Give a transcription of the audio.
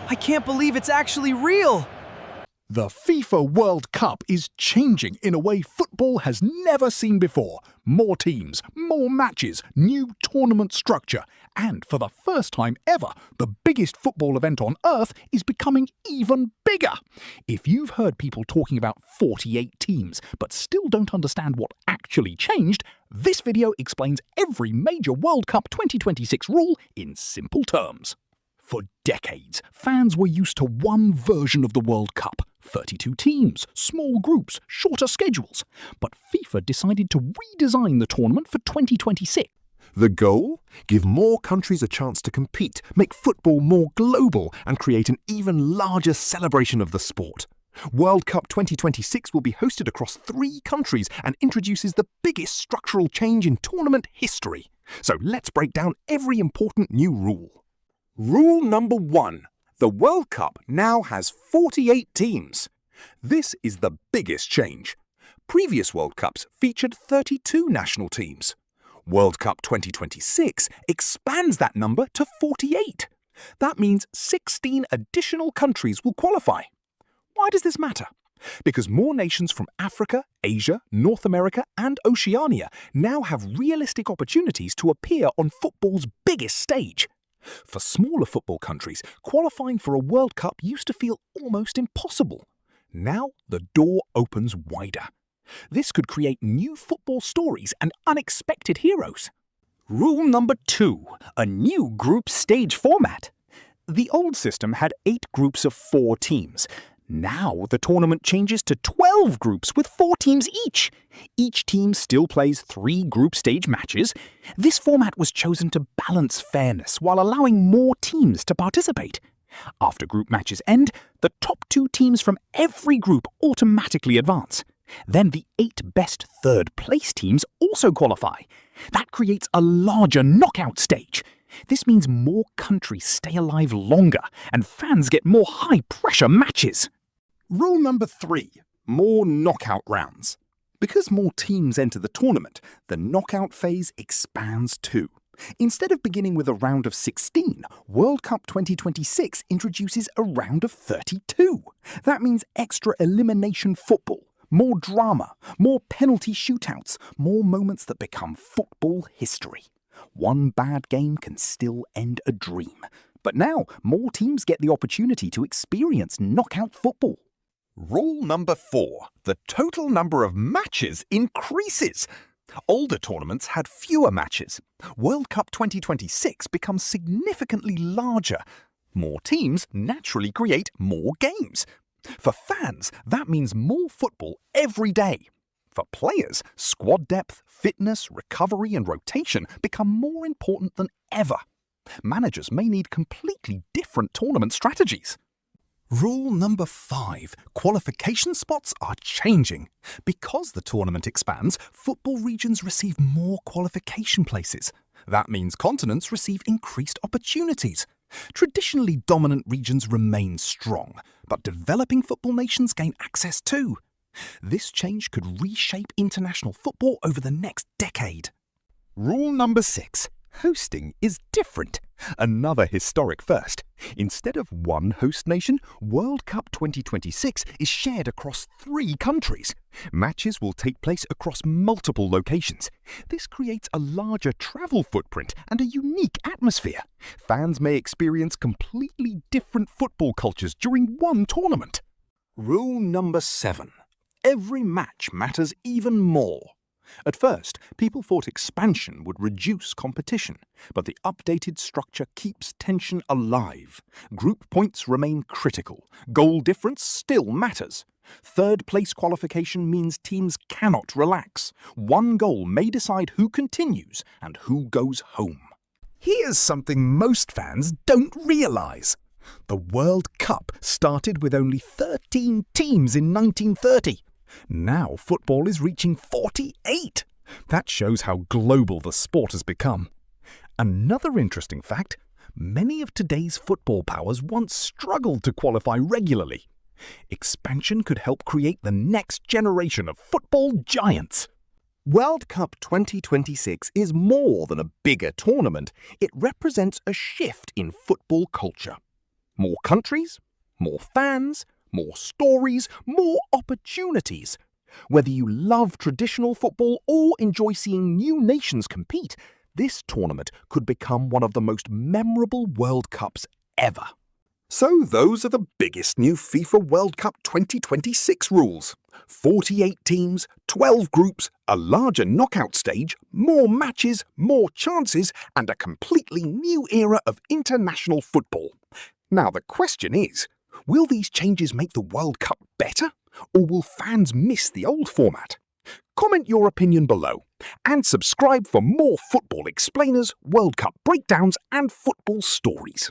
I can't believe it's actually real! The FIFA World Cup is changing in a way football has never seen before. More teams, more matches, new tournament structure, and for the first time ever, the biggest football event on earth is becoming even bigger. If you've heard people talking about 48 teams but still don't understand what actually changed, this video explains every major World Cup 2026 rule in simple terms. For decades, fans were used to one version of the World Cup. 32 teams, small groups, shorter schedules. But FIFA decided to redesign the tournament for 2026. The goal? Give more countries a chance to compete, make football more global, and create an even larger celebration of the sport. World Cup 2026 will be hosted across 3 countries and introduces the biggest structural change in tournament history. So let's break down every important new rule. Rule number 1. The World Cup now has 48 teams. This is the biggest change. Previous World Cups featured 32 national teams. World Cup 2026 expands that number to 48. That means 16 additional countries will qualify. Why does this matter? Because more nations from Africa, Asia, North America, and Oceania now have realistic opportunities to appear on football's biggest stage. For smaller football countries, qualifying for a World Cup used to feel almost impossible. Now the door opens wider. This could create new football stories and unexpected heroes. Rule number 2. A new group stage format. The old system had 8 groups of 4 teams. Now the tournament changes to 12 groups with 4 teams each. Each team still plays 3 group stage matches. This format was chosen to balance fairness while allowing more teams to participate. After group matches end, the top 2 teams from every group automatically advance. Then the 8 best third-place teams also qualify. That creates a larger knockout stage. This means more countries stay alive longer and fans get more high-pressure matches. Rule number 3. More knockout rounds. Because more teams enter the tournament, the knockout phase expands too. Instead of beginning with a round of 16, World Cup 2026 introduces a round of 32. That means extra elimination football, more drama, more penalty shootouts, more moments that become football history. One bad game can still end a dream. But now, more teams get the opportunity to experience knockout football. Rule number 4. The total number of matches increases. Older tournaments had fewer matches. World Cup 2026 becomes significantly larger. More teams naturally create more games. For fans, that means more football every day. For players, squad depth, fitness, recovery, and rotation become more important than ever. Managers may need completely different tournament strategies. Rule number 5. Qualification spots are changing. Because the tournament expands, football regions receive more qualification places. That means continents receive increased opportunities. Traditionally dominant regions remain strong, but developing football nations gain access too. This change could reshape international football over the next decade. Rule number 6. Hosting is different. Another historic first. Instead of one host nation, World Cup 2026 is shared across 3 countries. Matches will take place across multiple locations. This creates a larger travel footprint and a unique atmosphere. Fans may experience completely different football cultures during one tournament. Rule number 7. Every match matters even more. At first, people thought expansion would reduce competition, but the updated structure keeps tension alive. Group points remain critical. Goal difference still matters. Third-place qualification means teams cannot relax. One goal may decide who continues and who goes home. Here's something most fans don't realize. The World Cup started with only 13 teams in 1930. Now football is reaching 48. That shows how global the sport has become. Another interesting fact, many of today's football powers once struggled to qualify regularly. Expansion could help create the next generation of football giants. World Cup 2026 is more than a bigger tournament. It represents a shift in football culture. More countries, more fans, more stories, more opportunities. Whether you love traditional football or enjoy seeing new nations compete, this tournament could become one of the most memorable World Cups ever. So those are the biggest new FIFA World Cup 2026 rules. 48 teams, 12 groups, a larger knockout stage, more matches, more chances, and a completely new era of international football. Now the question is, will these changes make the World Cup better, or will fans miss the old format? Comment your opinion below, and subscribe for more football explainers, World Cup breakdowns, and football stories.